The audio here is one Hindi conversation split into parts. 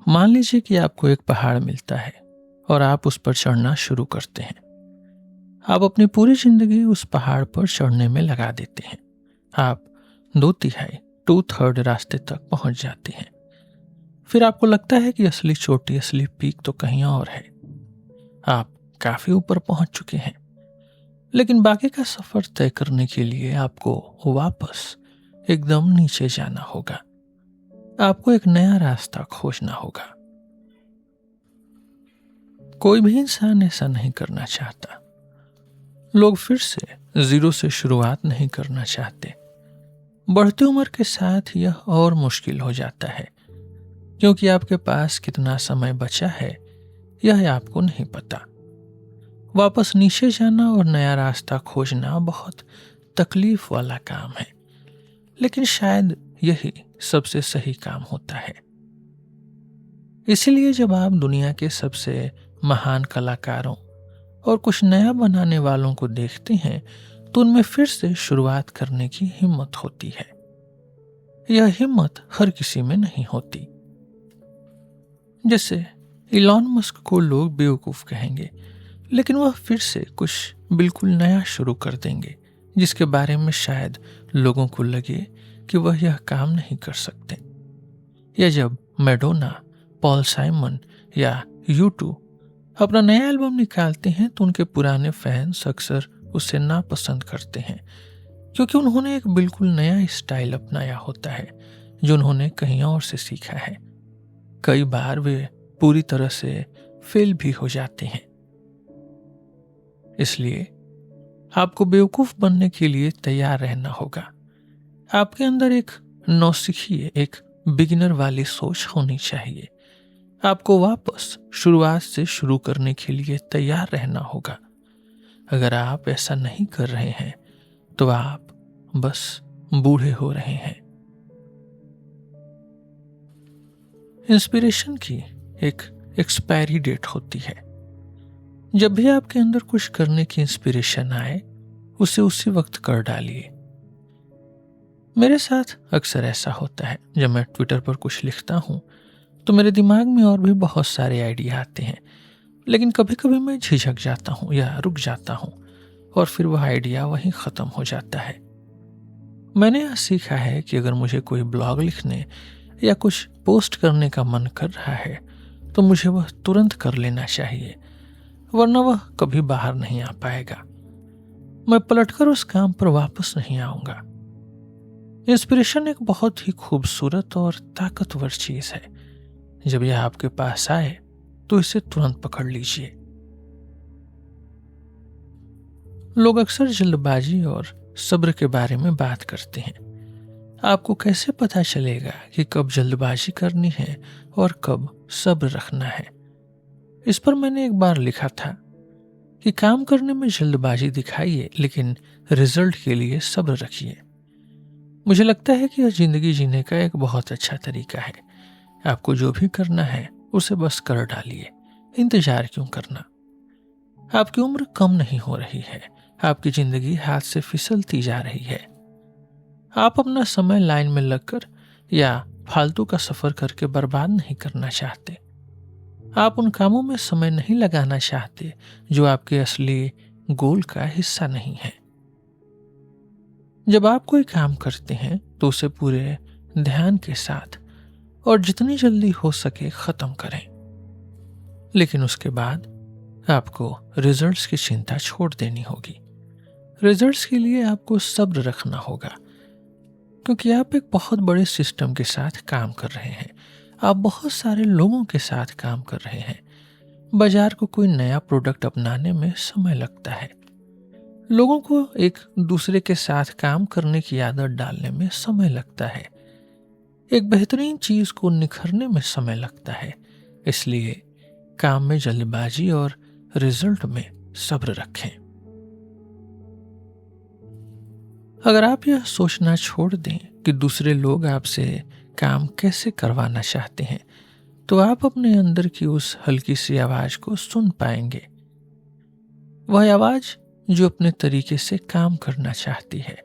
मान लीजिए कि आपको एक पहाड़ मिलता है और आप उस पर चढ़ना शुरू करते हैं। आप अपनी पूरी जिंदगी उस पहाड़ पर चढ़ने में लगा देते हैं। आप 2/3 2/3 रास्ते तक पहुंच जाते हैं। फिर आपको लगता है कि असली चोटी, असली पीक तो कहीं और है। आप काफी ऊपर पहुंच चुके हैं, लेकिन बाकी का सफर तय करने के लिए आपको वापस एकदम नीचे जाना होगा। आपको एक नया रास्ता खोजना होगा। कोई भी इंसान ऐसा नहीं करना चाहता। लोग फिर से जीरो से शुरुआत नहीं करना चाहते। बढ़ती उम्र के साथ यह और मुश्किल हो जाता है, क्योंकि आपके पास कितना समय बचा है यह आपको नहीं पता। वापस नीचे जाना और नया रास्ता खोजना बहुत तकलीफ वाला काम है, लेकिन शायद यही सबसे सही काम होता है। इसीलिए जब आप दुनिया के सबसे महान कलाकारों और कुछ नया बनाने वालों को देखते हैं तो उनमें फिर से शुरुआत करने की हिम्मत होती है। यह हिम्मत हर किसी में नहीं होती। जैसे इलॉन मस्क को लोग बेवकूफ कहेंगे, लेकिन वह फिर से कुछ बिल्कुल नया शुरू कर देंगे जिसके बारे में शायद लोगों को लगे कि वह यह काम नहीं कर सकते। या जब मैडोना, पॉल साइमन या U2 अपना नया एल्बम निकालते हैं तो उनके पुराने फैंस अक्सर उसे नापसंद करते हैं, क्योंकि उन्होंने एक बिल्कुल नया स्टाइल अपनाया होता है जो उन्होंने कहीं और से सीखा है। कई बार वे पूरी तरह से फेल भी हो जाते हैं। इसलिए आपको बेवकूफ बनने के लिए तैयार रहना होगा। आपके अंदर एक नौसिखिए, एक बिगिनर वाली सोच होनी चाहिए। आपको वापस शुरुआत से शुरू करने के लिए तैयार रहना होगा। अगर आप ऐसा नहीं कर रहे हैं तो आप बस बूढ़े हो रहे हैं। इंस्पिरेशन की एक एक्सपायरी डेट होती है। जब भी आपके अंदर कुछ करने की इंस्पिरेशन आए उसे उसी वक्त कर डालिए। मेरे साथ अक्सर ऐसा होता है, जब मैं ट्विटर पर कुछ लिखता हूं तो मेरे दिमाग में और भी बहुत सारे आइडिया आते हैं, लेकिन कभी कभी मैं झिझक जाता हूं या रुक जाता हूं और फिर वह आइडिया वहीं खत्म हो जाता है। मैंने यह सीखा है कि अगर मुझे कोई ब्लॉग लिखने या कुछ पोस्ट करने का मन कर रहा है तो मुझे वह तुरंत कर लेना चाहिए, वरना वह कभी बाहर नहीं आ पाएगा। मैं पलटकर उस काम पर वापस नहीं आऊंगा। इंस्पिरेशन एक बहुत ही खूबसूरत और ताकतवर चीज है। जब यह आपके पास आए तो इसे तुरंत पकड़ लीजिए। लोग अक्सर जल्दबाजी और सब्र के बारे में बात करते हैं। आपको कैसे पता चलेगा कि कब जल्दबाजी करनी है और कब सब्र रखना है? इस पर मैंने एक बार लिखा था कि काम करने में जल्दबाजी दिखाइए, लेकिन रिजल्ट के लिए सब्र रखिए। मुझे लगता है कि यह जिंदगी जीने का एक बहुत अच्छा तरीका है। आपको जो भी करना है उसे बस कर डालिए। इंतजार क्यों करना? आपकी उम्र कम नहीं हो रही है, आपकी जिंदगी हाथ से फिसलती जा रही है। आप अपना समय लाइन में लगकर या फालतू का सफर करके बर्बाद नहीं करना चाहते। आप उन कामों में समय नहीं लगाना चाहते जो आपके असली गोल का हिस्सा नहीं है। जब आप कोई काम करते हैं तो उसे पूरे ध्यान के साथ और जितनी जल्दी हो सके खत्म करें, लेकिन उसके बाद आपको रिजल्ट्स की चिंता छोड़ देनी होगी। रिजल्ट्स के लिए आपको सब्र रखना होगा, क्योंकि आप एक बहुत बड़े सिस्टम के साथ काम कर रहे हैं। आप बहुत सारे लोगों के साथ काम कर रहे हैं। बाजार को कोई नया प्रोडक्ट अपनाने में समय लगता है। लोगों को एक दूसरे के साथ काम करने की आदत डालने में समय लगता है। एक बेहतरीन चीज को निखरने में समय लगता है। इसलिए काम में जल्दबाजी और रिजल्ट में सब्र रखें। अगर आप यह सोचना छोड़ दें कि दूसरे लोग आपसे काम कैसे करवाना चाहते हैं, तो आप अपने अंदर की उस हल्की सी आवाज को सुन पाएंगे। वह आवाज जो अपने तरीके से काम करना चाहती है।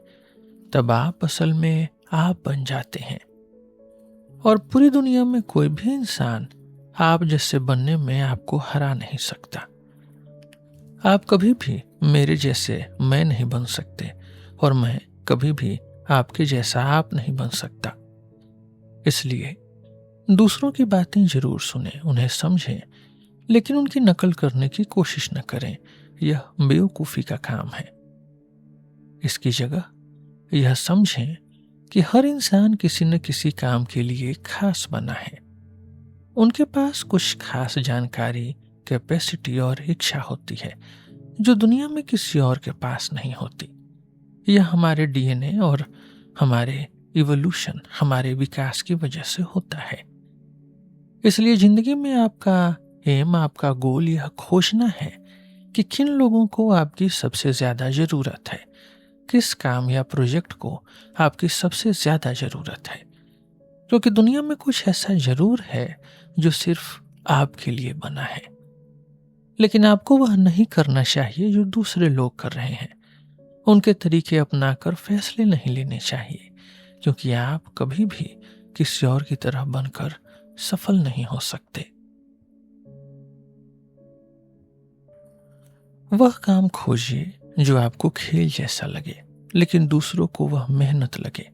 तब आप असल में आप बन जाते हैं और पूरी दुनिया में कोई भी इंसान आप जैसे बनने में आपको हरा नहीं सकता। आप कभी भी मेरे जैसे मैं नहीं बन सकते और मैं कभी भी आपके जैसा आप नहीं बन सकता। इसलिए दूसरों की बातें जरूर सुनें, उन्हें समझें, लेकिन उनकी नकल करने की कोशिश न करें। यह बेवकूफ़ी का काम है। इसकी जगह यह समझें कि हर इंसान किसी न किसी काम के लिए खास बना है। उनके पास कुछ खास जानकारी, कैपेसिटी और इच्छा होती है जो दुनिया में किसी और के पास नहीं होती। यह हमारे डीएनए और हमारे इवोल्यूशन, हमारे विकास की वजह से होता है। इसलिए जिंदगी में आपका एम, आपका गोल यह खोजना है कि किन लोगों को आपकी सबसे ज्यादा जरूरत है, किस काम या प्रोजेक्ट को आपकी सबसे ज्यादा जरूरत है। क्योंकि दुनिया में कुछ ऐसा जरूर है जो सिर्फ आपके लिए बना है, लेकिन आपको वह नहीं करना चाहिए जो दूसरे लोग कर रहे हैं। उनके तरीके अपनाकर फैसले नहीं लेने चाहिए, क्योंकि आप कभी भी किसी और की तरह बनकर सफल नहीं हो सकते। वह काम खोजिए जो आपको खेल जैसा लगे, लेकिन दूसरों को वह मेहनत लगे,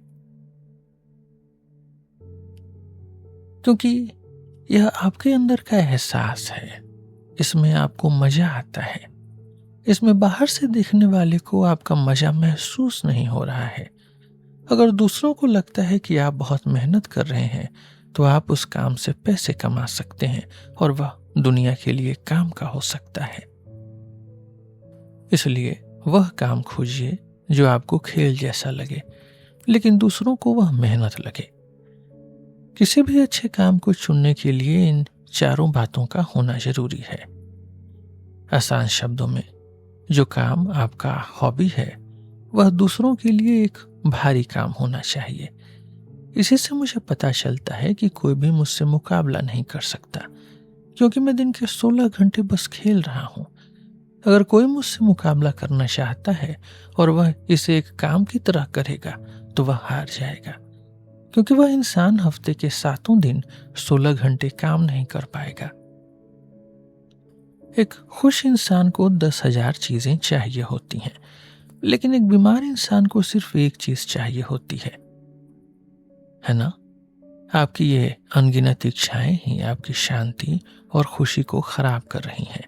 क्योंकि यह आपके अंदर का एहसास है। इसमें आपको मजा आता है। इसमें बाहर से देखने वाले को आपका मजा महसूस नहीं हो रहा है। अगर दूसरों को लगता है कि आप बहुत मेहनत कर रहे हैं, तो आप उस काम से पैसे कमा सकते हैं और वह दुनिया के लिए काम का हो सकता है। इसलिए वह काम खोजिए जो आपको खेल जैसा लगे, लेकिन दूसरों को वह मेहनत लगे। किसी भी अच्छे काम को चुनने के लिए इन चारों बातों का होना जरूरी है। आसान शब्दों में, जो काम आपका हॉबी है वह दूसरों के लिए एक भारी काम होना चाहिए। इसी से मुझे पता चलता है कि कोई भी मुझसे मुकाबला नहीं कर सकता, क्योंकि मैं दिन के 16 घंटे बस खेल रहा हूं। अगर कोई मुझसे मुकाबला करना चाहता है और वह इसे एक काम की तरह करेगा, तो वह हार जाएगा, क्योंकि वह इंसान हफ्ते के 7 दिन 16 घंटे काम नहीं कर पाएगा। एक खुश इंसान को 10,000 चीजें चाहिए होती हैं, लेकिन एक बीमार इंसान को सिर्फ एक चीज चाहिए होती है ना? आपकी ये अनगिनत इच्छाएं ही आपकी शांति और खुशी को खराब कर रही हैं।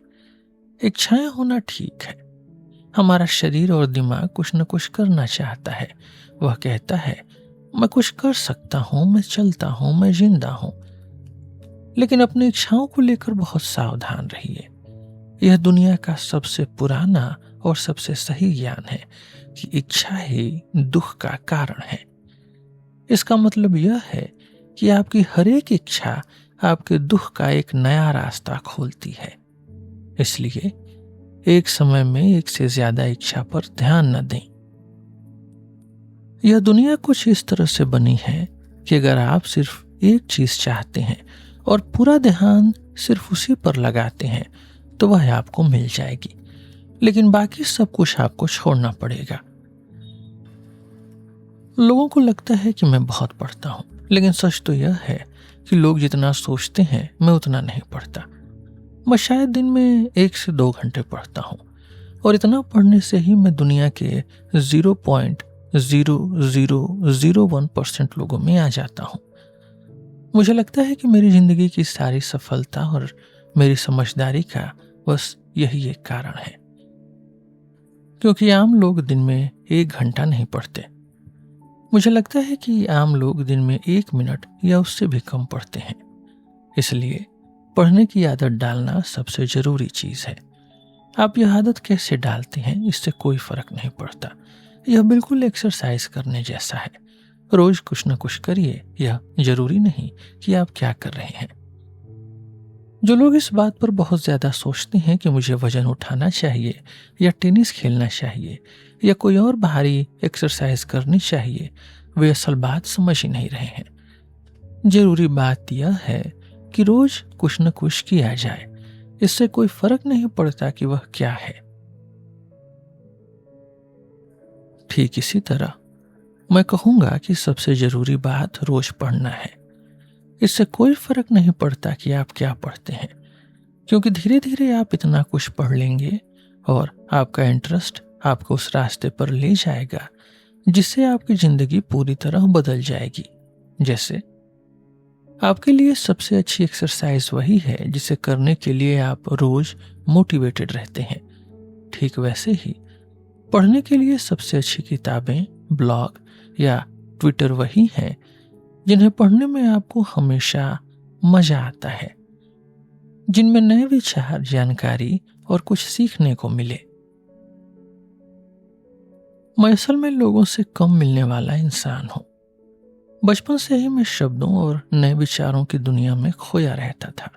इच्छाएं होना ठीक है। हमारा शरीर और दिमाग कुछ न कुछ करना चाहता है। वह कहता है, मैं कुछ कर सकता हूं, मैं चलता हूं, मैं जिंदा हूं। लेकिन अपनी इच्छाओं को लेकर बहुत सावधान रहिए। यह दुनिया का सबसे पुराना और सबसे सही ज्ञान है कि इच्छा ही दुख का कारण है। इसका मतलब यह है कि आपकी हर एक इच्छा आपके दुख का एक नया रास्ता खोलती है। इसलिए एक समय में एक से ज्यादा इच्छा पर ध्यान न दें। यह दुनिया कुछ इस तरह से बनी है कि अगर आप सिर्फ एक चीज चाहते हैं और पूरा ध्यान सिर्फ उसी पर लगाते हैं, तो वह आपको मिल जाएगी, लेकिन बाकी सब कुछ आपको छोड़ना पड़ेगा। लोगों को लगता है कि मैं बहुत पढ़ता हूं, लेकिन सच तो यह है कि लोग जितना सोचते हैं मैं उतना नहीं पढ़ता। मैं शायद दिन में 1 से 2 घंटे पढ़ता हूं, और इतना पढ़ने से ही मैं दुनिया के 0.0001% लोगों में आ जाता हूं। मुझे लगता है कि मेरी जिंदगी की सारी सफलता और मेरी समझदारी का बस यही एक कारण है, क्योंकि आम लोग दिन में 1 घंटा नहीं पढ़ते। मुझे लगता है कि आम लोग दिन में 1 मिनट या उससे भी कम पढ़ते हैं। इसलिए पढ़ने की आदत डालना सबसे जरूरी चीज है। आप यह आदत कैसे डालते हैं इससे कोई फर्क नहीं पड़ता। यह बिल्कुल एक्सरसाइज करने जैसा है। रोज कुछ न कुछ करिए। यह जरूरी नहीं कि आप क्या कर रहे हैं। जो लोग इस बात पर बहुत ज्यादा सोचते हैं कि मुझे वजन उठाना चाहिए या टेनिस खेलना चाहिए या कोई और बाहरी एक्सरसाइज करनी चाहिए, वे असल बात समझ ही नहीं रहे हैं। जरूरी बात यह है कि रोज कुछ न कुछ किया जाए। इससे कोई फर्क नहीं पड़ता कि वह क्या है। ठीक इसी तरह मैं कहूंगा कि सबसे जरूरी बात रोज पढ़ना है। इससे कोई फर्क नहीं पड़ता कि आप क्या पढ़ते हैं, क्योंकि धीरे धीरे आप इतना कुछ पढ़ लेंगे और आपका इंटरेस्ट आपको उस रास्ते पर ले जाएगा जिससे आपकी जिंदगी पूरी तरह बदल जाएगी। जैसे आपके लिए सबसे अच्छी एक्सरसाइज वही है जिसे करने के लिए आप रोज मोटिवेटेड रहते हैं, ठीक वैसे ही पढ़ने के लिए सबसे अच्छी किताबें, ब्लॉग या ट्विटर वही हैं जिन्हें पढ़ने में आपको हमेशा मजा आता है, जिनमें नए विचार, जानकारी और कुछ सीखने को मिले। मैं असल में लोगों से कम मिलने वाला इंसान हूं। बचपन से ही मैं शब्दों और नए विचारों की दुनिया में खोया रहता था।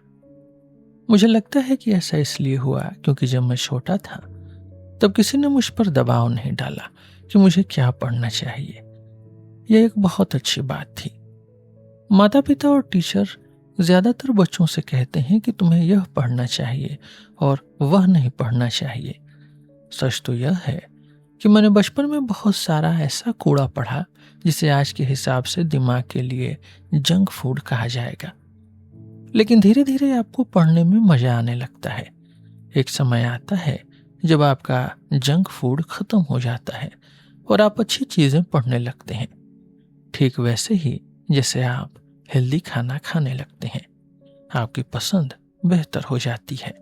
मुझे लगता है कि ऐसा इसलिए हुआ क्योंकि जब मैं छोटा था तब किसी ने मुझ पर दबाव नहीं डाला कि मुझे क्या पढ़ना चाहिए। यह एक बहुत अच्छी बात थी। माता पिता और टीचर ज्यादातर बच्चों से कहते हैं कि तुम्हें यह पढ़ना चाहिए और वह नहीं पढ़ना चाहिए। सच तो यह है कि मैंने बचपन में बहुत सारा ऐसा कूड़ा पढ़ा जिसे आज के हिसाब से दिमाग के लिए जंक फूड कहा जाएगा। लेकिन धीरे धीरे आपको पढ़ने में मजा आने लगता है। एक समय आता है जब आपका जंक फूड खत्म हो जाता है और आप अच्छी चीजें पढ़ने लगते हैं, ठीक वैसे ही जैसे आप हेल्दी खाना खाने लगते हैं, आपकी पसंद बेहतर हो जाती है।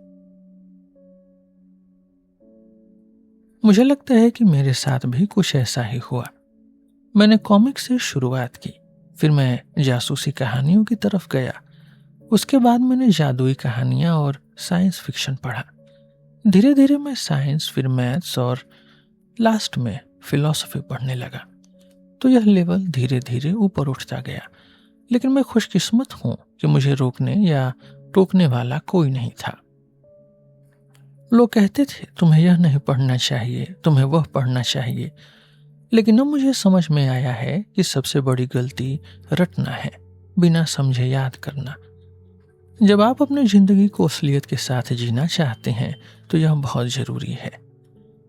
मुझे लगता है कि मेरे साथ भी कुछ ऐसा ही हुआ। मैंने कॉमिक से शुरुआत की, फिर मैं जासूसी कहानियों की तरफ गया, उसके बाद मैंने जादुई कहानियां और साइंस फिक्शन पढ़ा। धीरे धीरे मैं साइंस, फिर मैथ्स और लास्ट में फिलॉसफी पढ़ने लगा। तो यह लेवल धीरे धीरे ऊपर उठता गया। लेकिन मैं खुशकिस्मत हूं कि मुझे रोकने या टोकने वाला कोई नहीं था। लोग कहते थे तुम्हें यह नहीं पढ़ना चाहिए, तुम्हें वह पढ़ना चाहिए। लेकिन अब मुझे समझ में आया है कि सबसे बड़ी गलती रटना है, बिना समझे याद करना। जब आप अपनी जिंदगी को असलियत के साथ जीना चाहते हैं तो यह बहुत जरूरी है।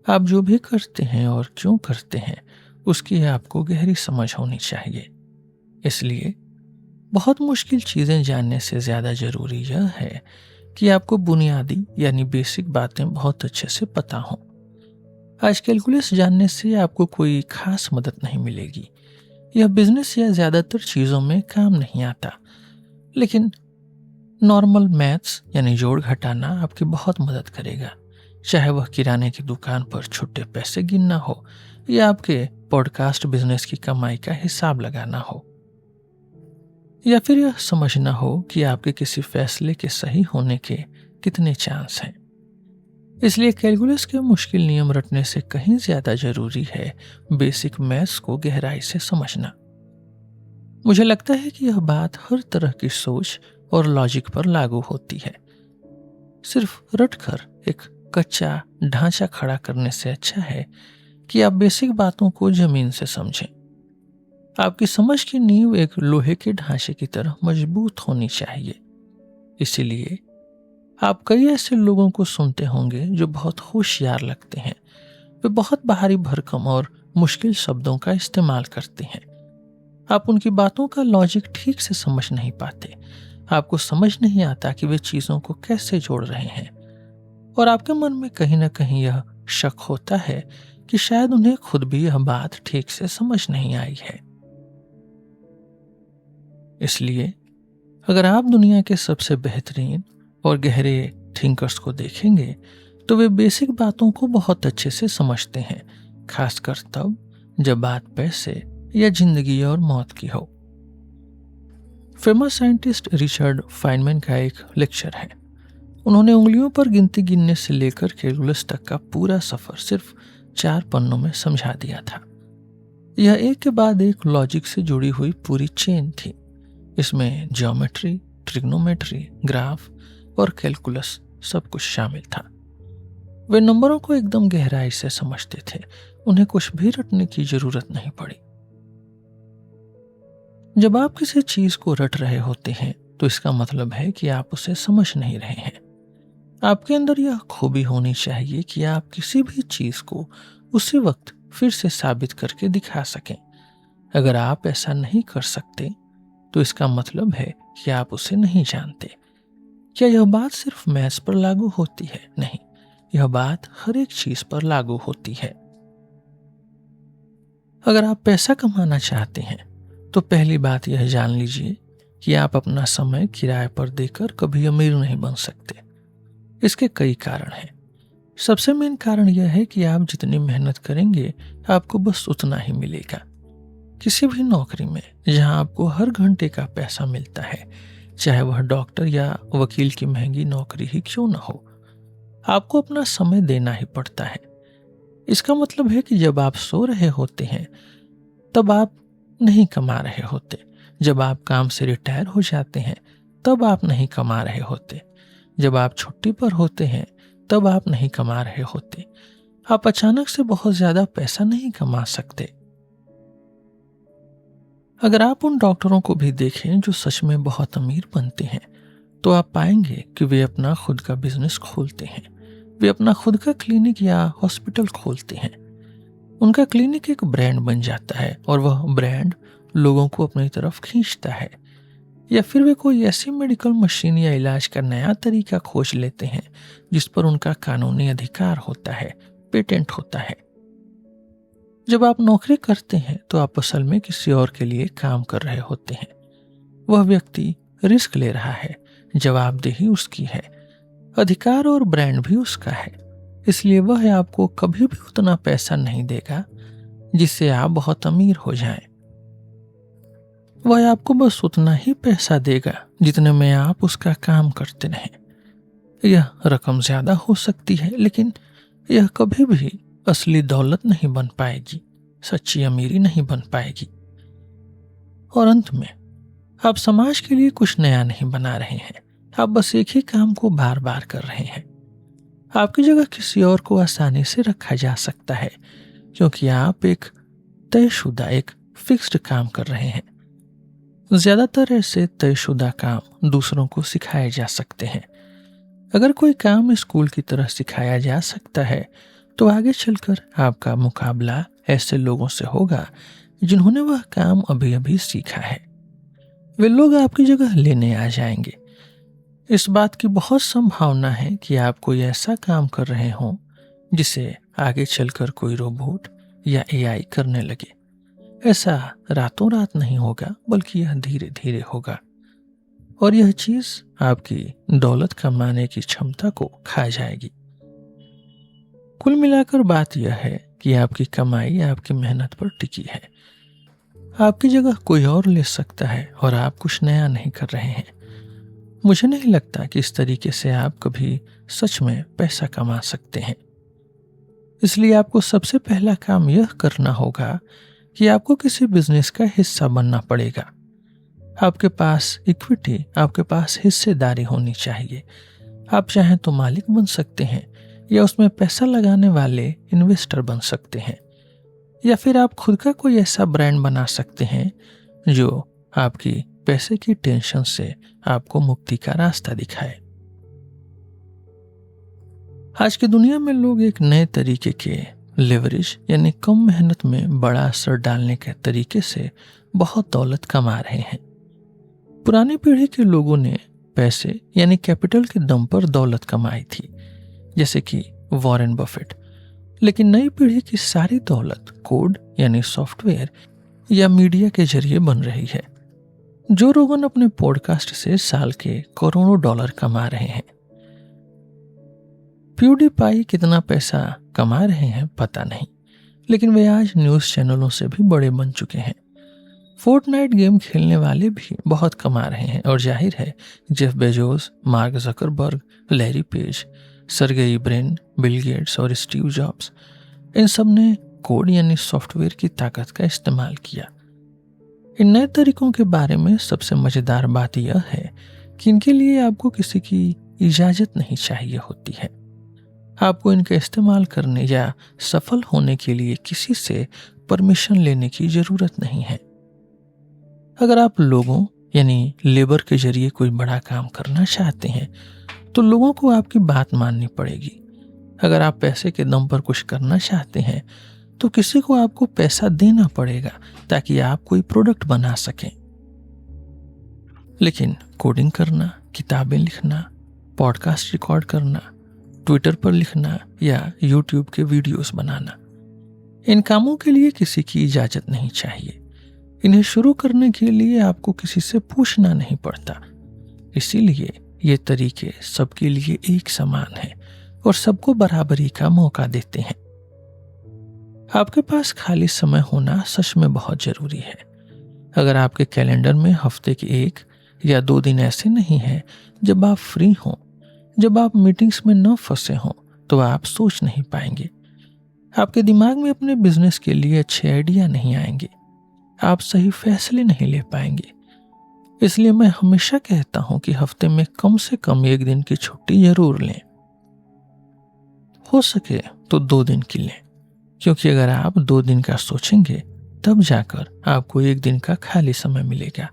आप जो भी करते हैं और क्यों करते हैं उसकी आपको गहरी समझ होनी चाहिए। इसलिए बहुत मुश्किल चीजें जानने से ज्यादा जरूरी यह है कि आपको बुनियादी यानी बेसिक बातें बहुत अच्छे से पता हों। आज कैलकुलस जानने से आपको कोई खास मदद नहीं मिलेगी। यह बिजनेस या ज्यादातर चीजों में काम नहीं आता। लेकिन नॉर्मल मैथ्स यानी जोड़ घटाना आपकी बहुत मदद करेगा, चाहे वह किराने की दुकान पर छुट्टे पैसे गिनना हो या आपके पॉडकास्ट बिजनेस की कमाई का हिसाब लगाना हो, या फिर यह समझना हो कि आपके किसी फैसले के सही होने के कितने चांस हैं। इसलिए कैलकुलस के मुश्किल नियम रटने से कहीं ज्यादा जरूरी है बेसिक मैथ्स को गहराई से समझना। मुझे लगता है कि यह बात हर तरह की सोच और लॉजिक पर लागू होती है। सिर्फ रटकर एक कच्चा ढांचा खड़ा करने से अच्छा है कि आप बेसिक बातों को जमीन से समझें। आपकी समझ की नींव एक लोहे के ढांचे की तरह मजबूत होनी चाहिए। इसीलिए आप कई ऐसे लोगों को सुनते होंगे जो बहुत होशियार लगते हैं। वे बहुत बाहरी भरकम और मुश्किल शब्दों का इस्तेमाल करते हैं। आप उनकी बातों का लॉजिक ठीक से समझ नहीं पाते। आपको समझ नहीं आता कि वे चीजों को कैसे जोड़ रहे हैं और आपके मन में कहीं ना कहीं यह शक होता है कि शायद उन्हें खुद भी यह बात ठीक से समझ नहीं आई है। इसलिए अगर आप दुनिया के सबसे बेहतरीन और गहरे थिंकर्स को देखेंगे तो वे बेसिक बातों को बहुत अच्छे से समझते हैं, खासकर तब जब बात पैसे या जिंदगी और मौत की हो। फेमस साइंटिस्ट रिचर्ड फाइनमैन का एक लेक्चर है। उन्होंने उंगलियों पर गिनती गिनने से लेकर कैलकुलस तक का पूरा सफर सिर्फ 4 पन्नों में समझा दिया था। यह एक के बाद एक लॉजिक से जुड़ी हुई पूरी चेन थी। इसमें ज्योमेट्री, ट्रिग्नोमेट्री, ग्राफ और कैलकुलस सब कुछ शामिल था। वे नंबरों को एकदम गहराई से समझते थे। उन्हें कुछ भी रटने की जरूरत नहीं पड़ी। जब आप किसी चीज को रट रहे होते हैं तो इसका मतलब है कि आप उसे समझ नहीं रहे हैं। आपके अंदर यह खूबी होनी चाहिए कि आप किसी भी चीज को उसी वक्त फिर से साबित करके दिखा सकें। अगर आप ऐसा नहीं कर सकते तो इसका मतलब है कि आप उसे नहीं जानते। क्या यह बात सिर्फ मैथ्स पर लागू होती है? नहीं, यह बात हर एक चीज पर लागू होती है। अगर आप पैसा कमाना चाहते हैं तो पहली बात यह जान लीजिए कि आप अपना समय किराए पर देकर कभी अमीर नहीं बन सकते। इसके कई कारण हैं। सबसे मेन कारण यह है कि आप जितनी मेहनत करेंगे आपको बस उतना ही मिलेगा। किसी भी नौकरी में जहां आपको हर घंटे का पैसा मिलता है, चाहे वह डॉक्टर या वकील की महंगी नौकरी ही क्यों न हो, आपको अपना समय देना ही पड़ता है। इसका मतलब है कि जब आप सो रहे होते हैं तब आप नहीं कमा रहे होते। जब आप काम से रिटायर हो जाते हैं तब आप नहीं कमा रहे होते। जब आप छुट्टी पर होते हैं तब आप नहीं कमा रहे होते। आप अचानक से बहुत ज्यादा पैसा नहीं कमा सकते। अगर आप उन डॉक्टरों को भी देखें जो सच में बहुत अमीर बनते हैं तो आप पाएंगे कि वे अपना खुद का बिजनेस खोलते हैं। वे अपना खुद का क्लिनिक या हॉस्पिटल खोलते हैं। उनका क्लिनिक एक ब्रांड बन जाता है और वह ब्रांड लोगों को अपनी तरफ खींचता है। या फिर वे कोई ऐसी मेडिकल मशीन या इलाज का नया तरीका खोज लेते हैं जिस पर उनका कानूनी अधिकार होता है, पेटेंट होता है। जब आप नौकरी करते हैं तो आप असल में किसी और के लिए काम कर रहे होते हैं। वह व्यक्ति रिस्क ले रहा है, जवाबदेही उसकी है, अधिकार और ब्रांड भी उसका है। इसलिए वह आपको कभी भी उतना पैसा नहीं देगा जिससे आप बहुत अमीर हो जाएं। वह आपको बस उतना ही पैसा देगा जितने में आप उसका काम करते रहें। यह रकम ज्यादा हो सकती है लेकिन यह कभी भी असली दौलत नहीं बन पाएगी, सच्ची अमीरी नहीं बन पाएगी। और अंत में आप समाज के लिए कुछ नया नहीं बना रहे हैं, आप बस एक ही काम को बार बार कर रहे हैं। आपकी जगह किसी और को आसानी से रखा जा सकता है क्योंकि आप एक तयशुदा, एक फिक्स्ड काम कर रहे हैं। ज्यादातर ऐसे तयशुदा काम दूसरों को सिखाए जा सकते हैं। अगर कोई काम स्कूल की तरह सिखाया जा सकता है तो आगे चलकर आपका मुकाबला ऐसे लोगों से होगा जिन्होंने वह काम अभी अभी सीखा है। वे लोग आपकी जगह लेने आ जाएंगे। इस बात की बहुत संभावना है कि आप कोई ऐसा काम कर रहे हों जिसे आगे चलकर कोई रोबोट या एआई करने लगे। ऐसा रातों रात नहीं होगा बल्कि यह धीरे धीरे होगा और यह चीज आपकी दौलत कमाने की क्षमता को खा जाएगी। कुल मिलाकर बात यह है कि आपकी कमाई आपकी मेहनत पर टिकी है। आपकी जगह कोई और ले सकता है और आप कुछ नया नहीं कर रहे हैं। मुझे नहीं लगता कि इस तरीके से आप कभी सच में पैसा कमा सकते हैं। इसलिए आपको सबसे पहला काम यह करना होगा कि आपको किसी बिजनेस का हिस्सा बनना पड़ेगा। आपके पास इक्विटी, आपके पास हिस्सेदारी होनी चाहिए। आप चाहें तो मालिक बन सकते हैं या उसमें पैसा लगाने वाले इन्वेस्टर बन सकते हैं, या फिर आप खुद का कोई ऐसा ब्रांड बना सकते हैं जो आपकी पैसे की टेंशन से आपको मुक्ति का रास्ता दिखाए। आज की दुनिया में लोग एक नए तरीके के लेवरेज यानी कम मेहनत में बड़ा असर डालने के तरीके से बहुत दौलत कमा रहे हैं। पुरानी पीढ़ी के लोगों ने पैसे यानी कैपिटल के दम पर दौलत कमाई थी, जैसे कि वॉरेन बफेट। लेकिन नई पीढ़ी की सारी दौलत कोड यानी सॉफ्टवेयर या मीडिया के जरिए बन रही है। जो रोगन अपने पॉडकास्ट से साल के करोड़ों डॉलर कमा रहे हैं। प्यूडीपाई कितना पैसा कमा रहे हैं पता नहीं, लेकिन वे आज न्यूज चैनलों से भी बड़े बन चुके हैं। फोर्टनाइट गेम खेलने वाले भी बहुत कमा रहे हैं और जाहिर है Jeff Bezos, mark Zuckerberg, Larry page, Sergey Brin, Bill Gates और स्टीव जॉब्स, इन सब ने कोड यानी सॉफ्टवेयर की ताकत का इस्तेमाल किया। इन नए तरीकों के बारे में सबसे मजेदार बात यह है कि इनके लिए आपको किसी की इजाजत नहीं चाहिए होती है। आपको इनका इस्तेमाल करने या सफल होने के लिए किसी से परमिशन लेने की जरूरत नहीं है। अगर आप लोगों यानी लेबर के जरिए कोई बड़ा काम करना चाहते हैं तो लोगों को आपकी बात माननी पड़ेगी। अगर आप पैसे के दम पर कुछ करना चाहते हैं तो किसी को आपको पैसा देना पड़ेगा ताकि आप कोई प्रोडक्ट बना सकें। लेकिन कोडिंग करना, किताबें लिखना, पॉडकास्ट रिकॉर्ड करना, ट्विटर पर लिखना या यूट्यूब के वीडियोस बनाना। इन कामों के लिए किसी की इजाज़त नहीं चाहिए। इन्हें शुरू करने के लिए आपको किसी से पूछना नहीं पड़ता। इसीलिए ये तरीके सबके लिए एक समान हैं और सबको बराबरी का मौका देते हैं। आपके पास खाली समय होना सच में बहुत जरूरी है। अगर आपके कैलेंडर में हफ्ते के 1 या 2 दिन ऐसे नहीं हैं जब आप फ्री हों, जब आप मीटिंग्स में न फंसे हों, तो आप सोच नहीं पाएंगे। आपके दिमाग में अपने बिजनेस के लिए अच्छे आइडिया नहीं आएंगे। आप सही फैसले नहीं ले पाएंगे। इसलिए मैं हमेशा कहता हूं कि हफ्ते में कम से कम 1 दिन की छुट्टी जरूर लें। हो सके तो 2 दिन की लें, क्योंकि अगर आप 2 दिन का सोचेंगे तब जाकर आपको 1 दिन का खाली समय मिलेगा।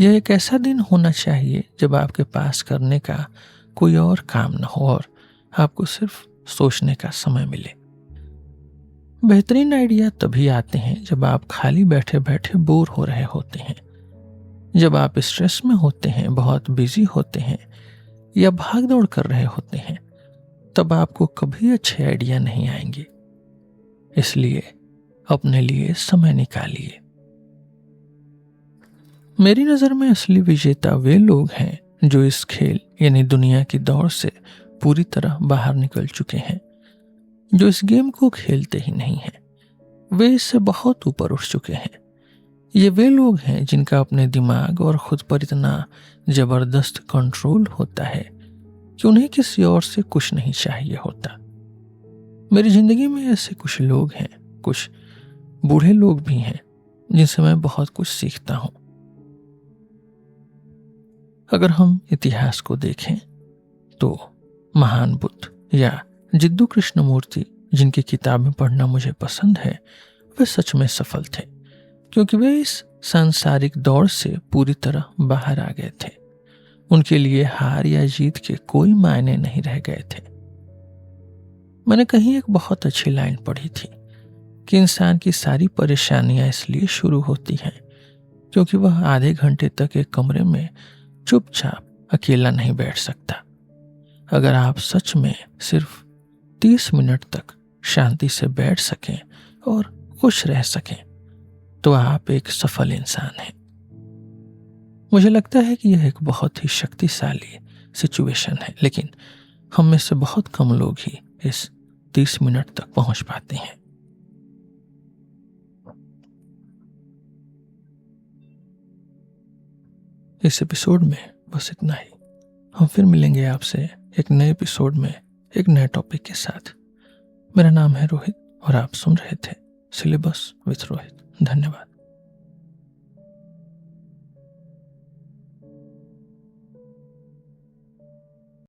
यह एक ऐसा दिन होना चाहिए जब आपके पास करने का कोई और काम न हो और आपको सिर्फ सोचने का समय मिले। बेहतरीन आइडिया तभी आते हैं जब आप खाली बैठे बैठे बोर हो रहे होते हैं, जब आप स्ट्रेस में होते हैं, बहुत बिजी होते हैं या भाग दौड़ कर रहे होते हैं। तब आपको कभी अच्छे आइडिया नहीं आएंगे। इसलिए अपने लिए समय निकालिए। मेरी नजर में असली विजेता वे लोग हैं जो इस खेल यानी दुनिया की दौड़ से पूरी तरह बाहर निकल चुके हैं, जो इस गेम को खेलते ही नहीं हैं। वे इससे बहुत ऊपर उठ चुके हैं। ये वे लोग हैं जिनका अपने दिमाग और खुद पर इतना जबरदस्त कंट्रोल होता है कि उन्हें किसी और से कुछ नहीं चाहिए होता। मेरी जिंदगी में ऐसे कुछ लोग हैं, कुछ बूढ़े लोग भी हैं जिनसे मैं बहुत कुछ सीखता हूं। अगर हम इतिहास को देखें तो महान बुद्ध या जिद्दू कृष्णमूर्ति, जिनकी किताबें पढ़ना मुझे पसंद है, वे सच में सफल थे, क्योंकि वे इस सांसारिक दौड़ से पूरी तरह बाहर आ गए थे। उनके लिए हार या जीत के कोई मायने नहीं रह गए थे। मैंने कहीं एक बहुत अच्छी लाइन पढ़ी थी कि इंसान की सारी परेशानियां इसलिए शुरू होती हैं क्योंकि वह आधे घंटे तक एक कमरे में चुपचाप अकेला नहीं बैठ सकता। अगर आप सच में सिर्फ 30 मिनट तक शांति से बैठ सकें और खुश रह सकें तो आप एक सफल इंसान हैं। मुझे लगता है कि यह एक बहुत ही शक्तिशाली सिचुएशन है, लेकिन हम में से बहुत कम लोग ही इस 30 मिनट तक पहुंच पाते हैं। इस एपिसोड में बस इतना ही। हम फिर मिलेंगे आपसे एक नए एपिसोड में एक नए टॉपिक के साथ। मेरा नाम है रोहित और आप सुन रहे थे सिलेबस विद रोहित। धन्यवाद।